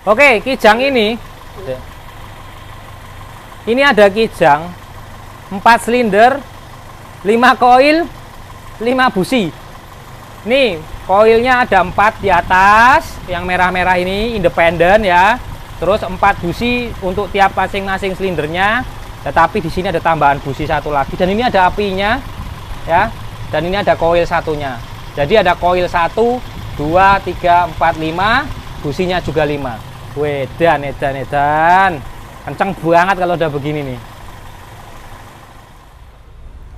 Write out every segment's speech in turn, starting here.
Oke, kijang ini ada kijang 4 silinder, 5 koil, 5 busi. Nih, koilnya ada 4 di atas, yang merah-merah ini independen ya. Terus 4 busi untuk tiap masing-masing silindernya. Tetapi di sini ada tambahan busi satu lagi, dan ini ada apinya ya. Dan ini ada koil satunya. Jadi ada koil 1, 2, 3, 4, 5, businya juga 5. Edan. Kenceng banget kalau udah begini nih.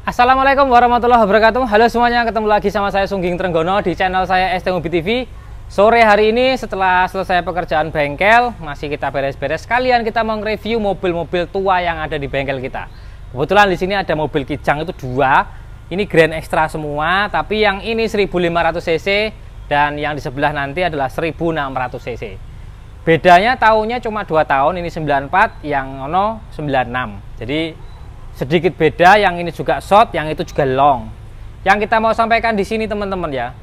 Assalamualaikum warahmatullahi wabarakatuh. Halo semuanya, ketemu lagi sama saya Sungging Trenggono di channel saya ST Mobil TV. Sore hari ini setelah selesai pekerjaan bengkel, masih kita beres-beres. Sekalian kita mau nge-review mobil-mobil tua yang ada di bengkel kita. Kebetulan di sini ada mobil kijang itu 2. Ini Grand Extra semua, tapi yang ini 1500 cc dan yang di sebelah nanti adalah 1600 cc. Bedanya tahunnya cuma 2 tahun, ini 94, yang ono 96. Jadi sedikit beda, yang ini juga short, yang itu juga long. Yang kita mau sampaikan di sini teman-teman ya,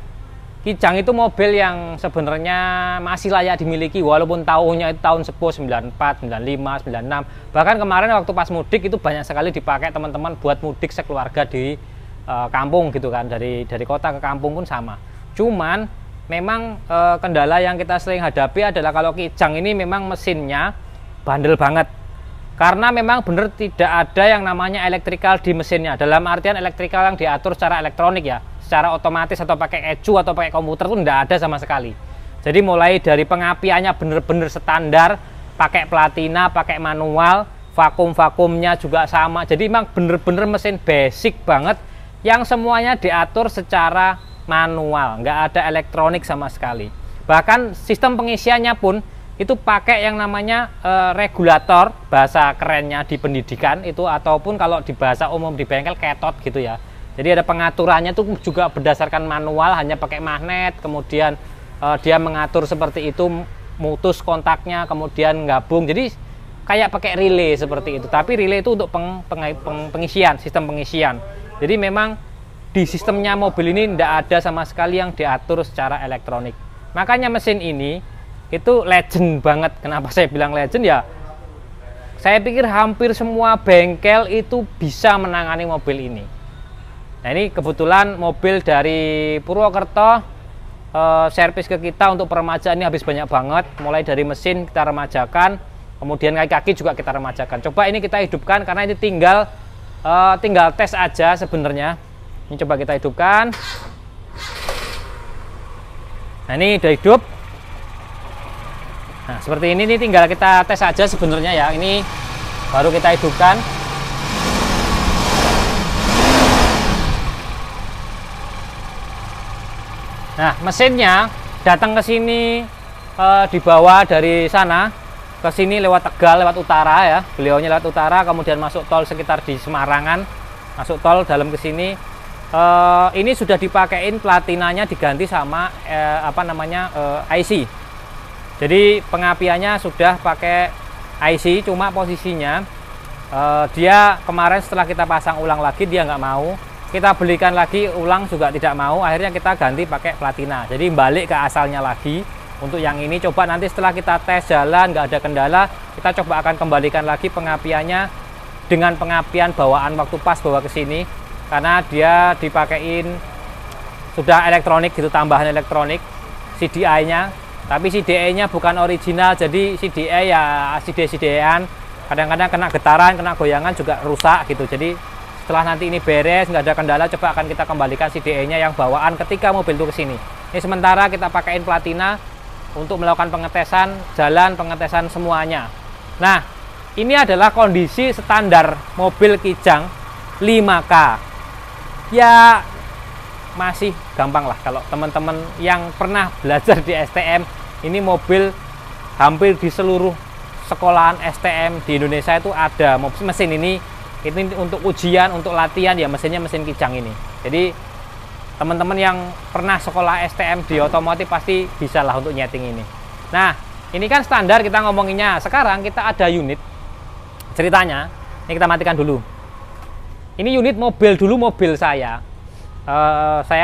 kijang itu mobil yang sebenarnya masih layak dimiliki walaupun tahunnya itu tahun sepuh 94, 95, 96. Bahkan kemarin waktu pas mudik itu banyak sekali dipakai teman-teman buat mudik sekeluarga di kampung gitu kan, dari kota ke kampung pun sama. Cuman memang kendala yang kita sering hadapi adalah kalau kijang ini memang mesinnya bandel banget. Karena memang benar tidak ada yang namanya elektrikal di mesinnya. Dalam artian elektrikal yang diatur secara elektronik ya, secara otomatis atau pakai ECU atau pakai komputer itu tidak ada sama sekali. Jadi mulai dari pengapiannya bener-bener standar, pakai platina, pakai manual, vakumnya juga sama. Jadi memang bener-bener mesin basic banget yang semuanya diatur secara manual, nggak ada elektronik sama sekali. Bahkan sistem pengisiannya pun itu pakai yang namanya regulator, bahasa kerennya di pendidikan itu, ataupun kalau di bahasa umum di bengkel ketot gitu ya. Jadi ada pengaturannya tuh juga berdasarkan manual, hanya pakai magnet, kemudian dia mengatur seperti itu, mutus kontaknya, kemudian gabung. Jadi kayak pakai relay seperti itu, tapi relay itu untuk pengisian, sistem pengisian. Jadi memang di sistemnya mobil ini tidak ada sama sekali yang diatur secara elektronik. Makanya mesin ini itu legend banget. Kenapa saya bilang legend ya? Saya pikir hampir semua bengkel itu bisa menangani mobil ini. Nah ini kebetulan mobil dari Purwokerto servis ke kita untuk peremajaan ini habis banyak banget. Mulai dari mesin kita remajakan, kemudian kaki-kaki juga kita remajakan. Coba ini kita hidupkan karena ini tinggal tes aja sebenarnya. Ini coba kita hidupkan. Nah ini udah hidup. Nah seperti ini tinggal kita tes aja sebenarnya ya. Ini baru kita hidupkan. Nah mesinnya datang ke sini dibawa dari sana ke sini lewat Tegal, lewat utara ya. Beliaunya lewat utara, kemudian masuk tol sekitar di Semarangan, masuk tol dalam ke sini. Ini sudah dipakein platinanya, diganti sama IC. Jadi pengapiannya sudah pakai IC, cuma posisinya dia kemarin setelah kita pasang ulang lagi dia nggak mau, kita belikan lagi ulang juga tidak mau, akhirnya kita ganti pakai platina. Jadi balik ke asalnya lagi. Untuk yang ini coba nanti setelah kita tes jalan nggak ada kendala, kita coba akan kembalikan lagi pengapiannya dengan pengapian bawaan waktu pas bawa ke sini, karena dia dipakein sudah elektronik gitu, tambahan elektronik CDI-nya. Tapi CDI-nya bukan original, jadi CDI ya CDI-an. Kadang-kadang kena getaran, kena goyangan juga rusak gitu. Jadi setelah nanti ini beres, nggak ada kendala, coba akan kita kembalikan CDI-nya yang bawaan ketika mobil itu kesini. Ini sementara kita pakaiin platina untuk melakukan pengetesan jalan, pengetesan semuanya. Nah, ini adalah kondisi standar mobil kijang 5K. Ya masih gampang lah kalau teman-teman yang pernah belajar di STM. Ini mobil hampir di seluruh sekolahan STM di Indonesia itu ada mesin ini untuk ujian, untuk latihan ya, mesinnya mesin kijang ini. Jadi teman-teman yang pernah sekolah STM di otomotif pasti bisa lah untuk nyeting ini. Nah ini kan standar kita ngomonginnya. Sekarang kita ada unit ceritanya. Ini kita matikan dulu. Ini unit mobil dulu, mobil saya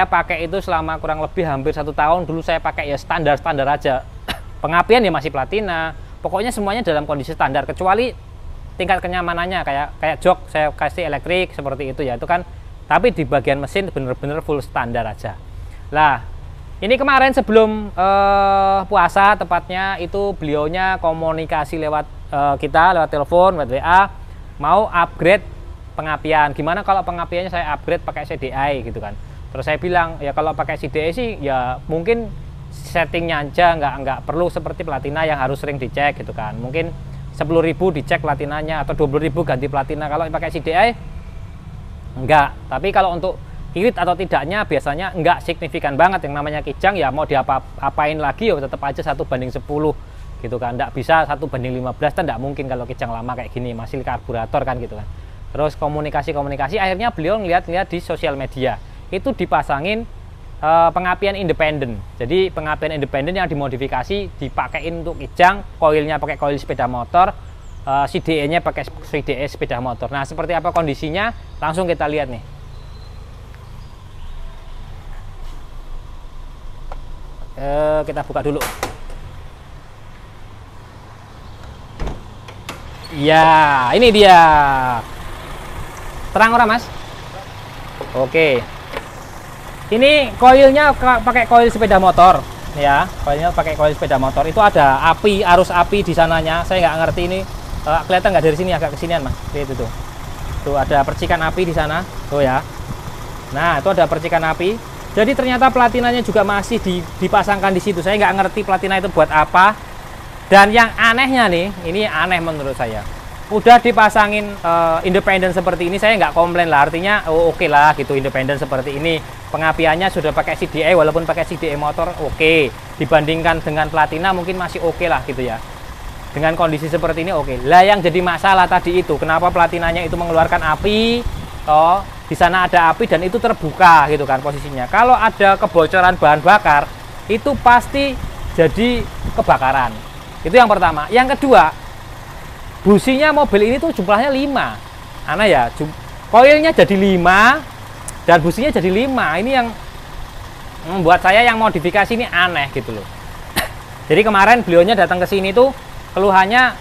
pakai itu selama kurang lebih hampir 1 tahun. Dulu saya pakai ya standar-standar aja. pengapian ya masih platina. Pokoknya semuanya dalam kondisi standar kecuali tingkat kenyamanannya kayak jok saya kasih elektrik seperti itu ya, itu kan. Tapi di bagian mesin bener-bener full standar aja. Lah, ini kemarin sebelum puasa tepatnya itu beliaunya komunikasi lewat kita lewat telepon, lewat WA, mau upgrade pengapian. Gimana kalau pengapiannya saya upgrade pakai CDI gitu kan. Terus saya bilang ya kalau pakai CDI sih ya mungkin settingnya aja nggak perlu seperti platina yang harus sering dicek gitu kan. Mungkin 10.000 dicek platinanya atau 20.000 ganti platina. Kalau pakai CDI enggak. Tapi kalau untuk irit atau tidaknya biasanya enggak signifikan banget. Yang namanya kijang ya mau diapa-apain lagi ya tetap aja 1:10 gitu kan. Enggak bisa 1:15 kan enggak mungkin kalau kijang lama kayak gini, masih karburator kan gitu kan. Terus komunikasi akhirnya beliau ngeliat-liat di sosial media itu dipasangin pengapian independen. Jadi pengapian independen yang dimodifikasi dipakein untuk kijang, koilnya pakai koil sepeda motor, CDE-nya pakai CDE sepeda motor. Nah, seperti apa kondisinya? Langsung kita lihat nih. Kita buka dulu. Ya, ini dia. Terang orang, Mas? Oke. Ini koilnya pakai koil sepeda motor, ya. Koilnya pakai koil sepeda motor. Itu ada api, arus api di sananya. Saya nggak ngerti ini. Kelihatan nggak dari sini, agak kesinian Mas. Itu tuh ada percikan api di sana tuh ya. Nah itu ada percikan api, jadi ternyata platinanya juga masih dipasangkan di situ. Saya nggak ngerti platina itu buat apa. Dan yang anehnya nih, ini aneh menurut saya, udah dipasangin independen seperti ini, saya nggak komplain lah, artinya oke lah gitu, independen seperti ini pengapiannya sudah pakai CDI, walaupun pakai CDI motor oke. Dibandingkan dengan platina mungkin masih oke lah gitu ya. Dengan kondisi seperti ini oke. Lah yang jadi masalah tadi itu, kenapa platinanya itu mengeluarkan api? Oh, di sana ada api dan itu terbuka gitu kan posisinya. Kalau ada kebocoran bahan bakar, itu pasti jadi kebakaran. Itu yang pertama. Yang kedua, businya mobil ini tuh jumlahnya 5. Aneh ya, koilnya jadi 5 dan businya jadi 5. Ini yang membuat saya yang modifikasi ini aneh gitu loh. Jadi kemarin beliaunya datang ke sini tuh keluhannya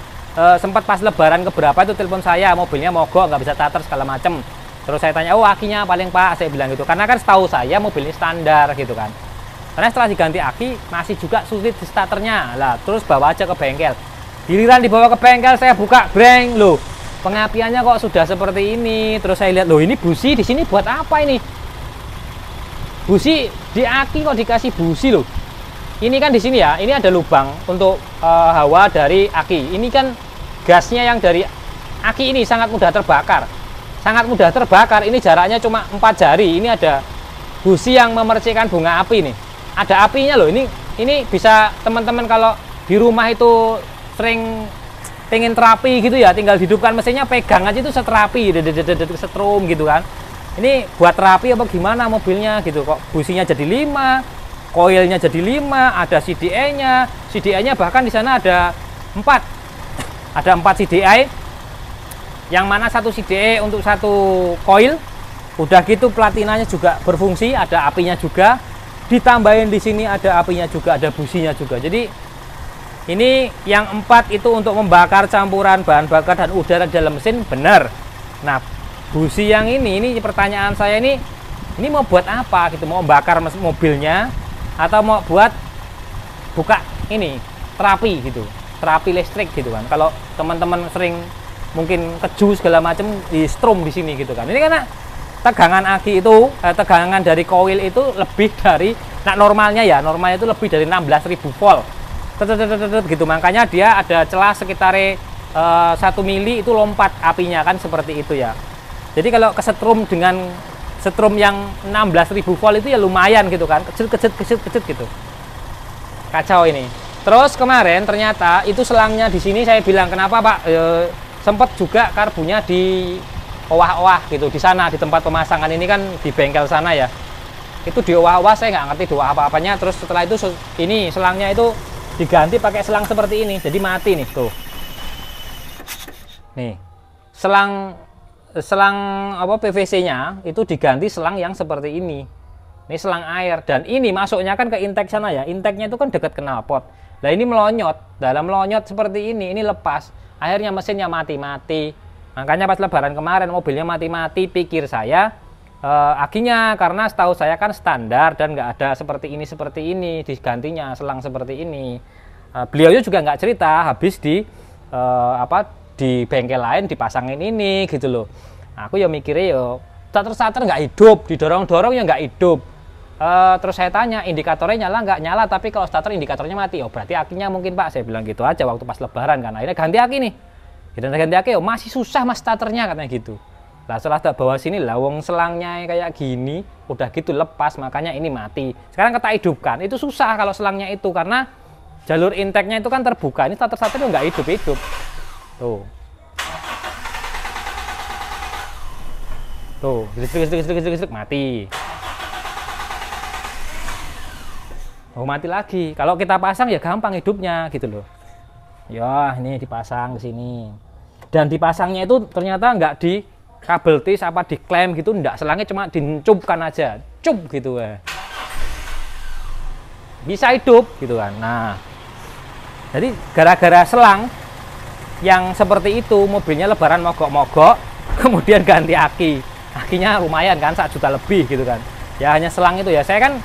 sempat pas lebaran keberapa itu telepon saya, mobilnya mogok, nggak bisa starter segala macem. Terus saya tanya, oh akinya paling Pak, saya bilang gitu. Karena kan setahu saya mobil ini standar gitu kan. Karena setelah diganti aki masih juga sulit di starternya. Lah terus bawa aja ke bengkel. Giliran dibawa ke bengkel saya buka breng loh. Pengapiannya kok sudah seperti ini. Terus saya lihat loh ini busi di sini buat apa ini? Busi di aki kok dikasih busi loh. Ini kan di sini ya, ini ada lubang untuk hawa dari aki. Ini kan gasnya yang dari aki ini sangat mudah terbakar. Sangat mudah terbakar, ini jaraknya cuma 4 jari. Ini ada busi yang memercikan bunga api nih. Ada apinya loh, ini bisa teman-teman kalau di rumah itu sering pengen terapi gitu ya, tinggal hidupkan mesinnya, pegang aja itu seterapi, setrum gitu kan. Ini buat terapi apa gimana mobilnya gitu, kok businya jadi 5. Koilnya jadi 5, ada CDI-nya. CDI-nya bahkan di sana ada 4. Ada 4 CDI. Yang mana satu CDI untuk satu koil. Udah gitu platinanya juga berfungsi, ada apinya juga. Ditambahin di sini ada apinya juga, ada businya juga. Jadi ini yang 4 itu untuk membakar campuran bahan bakar dan udara di dalam mesin, benar. Nah, busi yang ini pertanyaan saya ini mau buat apa gitu? Mau bakar mobilnya atau mau buat buka ini terapi gitu, terapi listrik gitu kan. Kalau teman-teman sering mungkin keju segala macam di strum di sini gitu kan. Ini karena tegangan aki itu, tegangan dari koil itu lebih dari, nah normalnya itu lebih dari 16.000 volt gitu. Makanya dia ada celah sekitar 1 mili itu lompat apinya kan seperti itu ya. Jadi kalau kesetrum dengan setrum yang 16.000 volt itu ya lumayan gitu kan, kecil gitu. Kacau ini. Terus kemarin ternyata itu selangnya di sini saya bilang kenapa Pak, sempat juga karbunya di owah-owah gitu di sana, di tempat pemasangan ini kan di bengkel sana ya. Itu di owah-owah saya nggak ngerti doa apa-apanya. Terus setelah itu ini selangnya itu diganti pakai selang seperti ini, jadi mati nih tuh. Nih selang apa PVC-nya itu diganti selang yang seperti ini. Ini selang air dan ini masuknya kan ke intake sana ya. Intake-nya itu kan dekat knalpot. Nah ini melonyot, dalam melonyot seperti ini lepas, akhirnya mesinnya mati-mati. Makanya pas lebaran kemarin mobilnya mati-mati, pikir saya akinya, karena setahu saya kan standar dan nggak ada seperti ini digantinya selang seperti ini. Beliau juga nggak cerita, habis di di bengkel lain dipasangin ini gitu loh. Aku ya mikirnya yo starter nggak hidup, didorong-dorong ya nggak hidup. Terus saya tanya, indikatornya nyala nggak? Nyala, tapi kalau starter indikatornya mati. Oh berarti akinya mungkin Pak, saya bilang gitu aja waktu pas lebaran kan. Akhirnya ganti aki nih. Ganti aki, oh masih susah mas starternya katanya gitu. Lah setelah tak bawa sini, lah wong selangnya kayak gini, udah gitu lepas, makanya ini mati. Sekarang kita hidupkan, itu susah kalau selangnya itu, karena jalur intake-nya itu kan terbuka. Ini starter-starter nggak hidup-hidup. Tuh. Tuh, listrik, mati. Oh mati lagi. Kalau kita pasang ya gampang hidupnya gitu loh. Ya ini dipasang ke sini. Dan dipasangnya itu ternyata nggak di kabel tis apa di klem gitu, enggak, selangnya cuma dincupkan aja, cup gitu ya. Bisa hidup gitu kan. Nah, jadi gara-gara selang yang seperti itu mobilnya lebaran mogok-mogok, kemudian ganti aki. Akinya lumayan kan, 1 juta lebih gitu kan. Ya hanya selang itu ya. Saya kan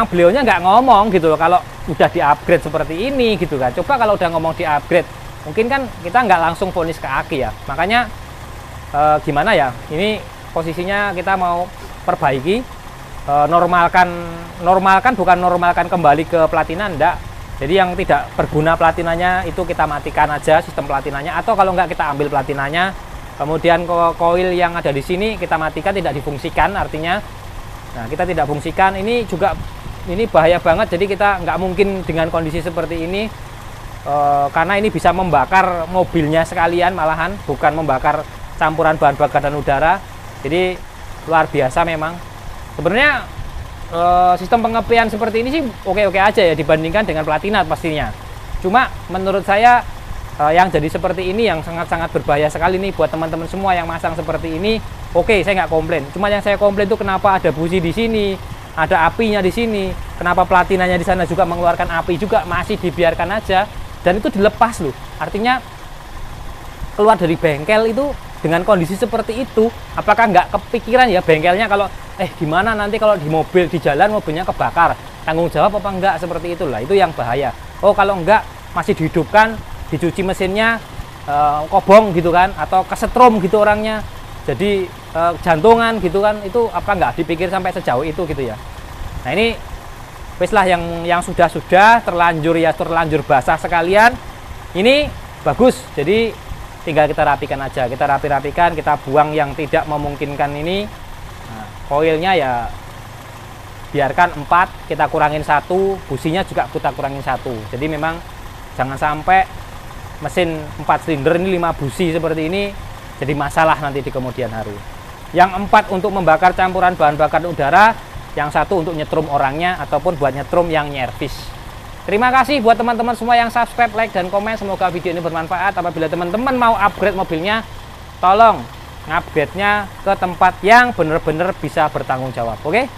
beliaunya nggak ngomong gitu loh kalau udah di upgrade seperti ini gitu kan. Coba kalau udah ngomong di upgrade, mungkin kan kita nggak langsung vonis ke aki ya. Makanya gimana ya, ini posisinya kita mau perbaiki, normalkan bukan normalkan kembali ke platina, enggak. Jadi yang tidak berguna platinanya itu kita matikan aja sistem platinanya, atau kalau nggak kita ambil platinanya, kemudian koil yang ada di sini kita matikan, tidak difungsikan artinya. Nah kita tidak fungsikan, ini juga ini bahaya banget. Jadi kita nggak mungkin dengan kondisi seperti ini, karena ini bisa membakar mobilnya sekalian, malahan bukan membakar campuran bahan bakar dan udara. Jadi luar biasa memang. Sebenarnya sistem pengepian seperti ini sih oke-oke aja ya dibandingkan dengan platina pastinya. Cuma menurut saya yang jadi seperti ini yang sangat-sangat berbahaya sekali nih buat teman-teman semua yang masang seperti ini. Oke, saya nggak komplain. Cuma yang saya komplain itu kenapa ada busi di sini, ada apinya di sini, kenapa platinanya di sana juga mengeluarkan api juga, masih dibiarkan aja, dan itu dilepas loh. Artinya keluar dari bengkel itu dengan kondisi seperti itu, apakah nggak kepikiran ya bengkelnya kalau gimana nanti kalau di mobil di jalan mobilnya kebakar, tanggung jawab apa enggak seperti itulah, itu yang bahaya. Oh kalau enggak masih dihidupkan, dicuci mesinnya, kobong gitu kan, atau kesetrum gitu orangnya, jadi jantungan gitu kan, itu apa nggak dipikir sampai sejauh itu gitu ya. Nah ini wis lah yang sudah terlanjur ya, terlanjur basah sekalian, ini bagus. Jadi tinggal kita rapikan aja, kita rapikan, kita buang yang tidak memungkinkan ini. Nah, koilnya ya biarkan 4, kita kurangin 1, businya juga kita kurangin 1. Jadi memang jangan sampai mesin 4 silinder ini 5 busi seperti ini jadi masalah nanti di kemudian hari. Yang 4 untuk membakar campuran bahan bakar udara, yang 1 untuk nyetrum orangnya ataupun buat nyetrum yang nyervis. Terima kasih buat teman-teman semua yang subscribe, like, dan komen. Semoga video ini bermanfaat. Apabila teman-teman mau upgrade mobilnya, tolong upgrade-nya ke tempat yang benar-benar bisa bertanggung jawab. Oke?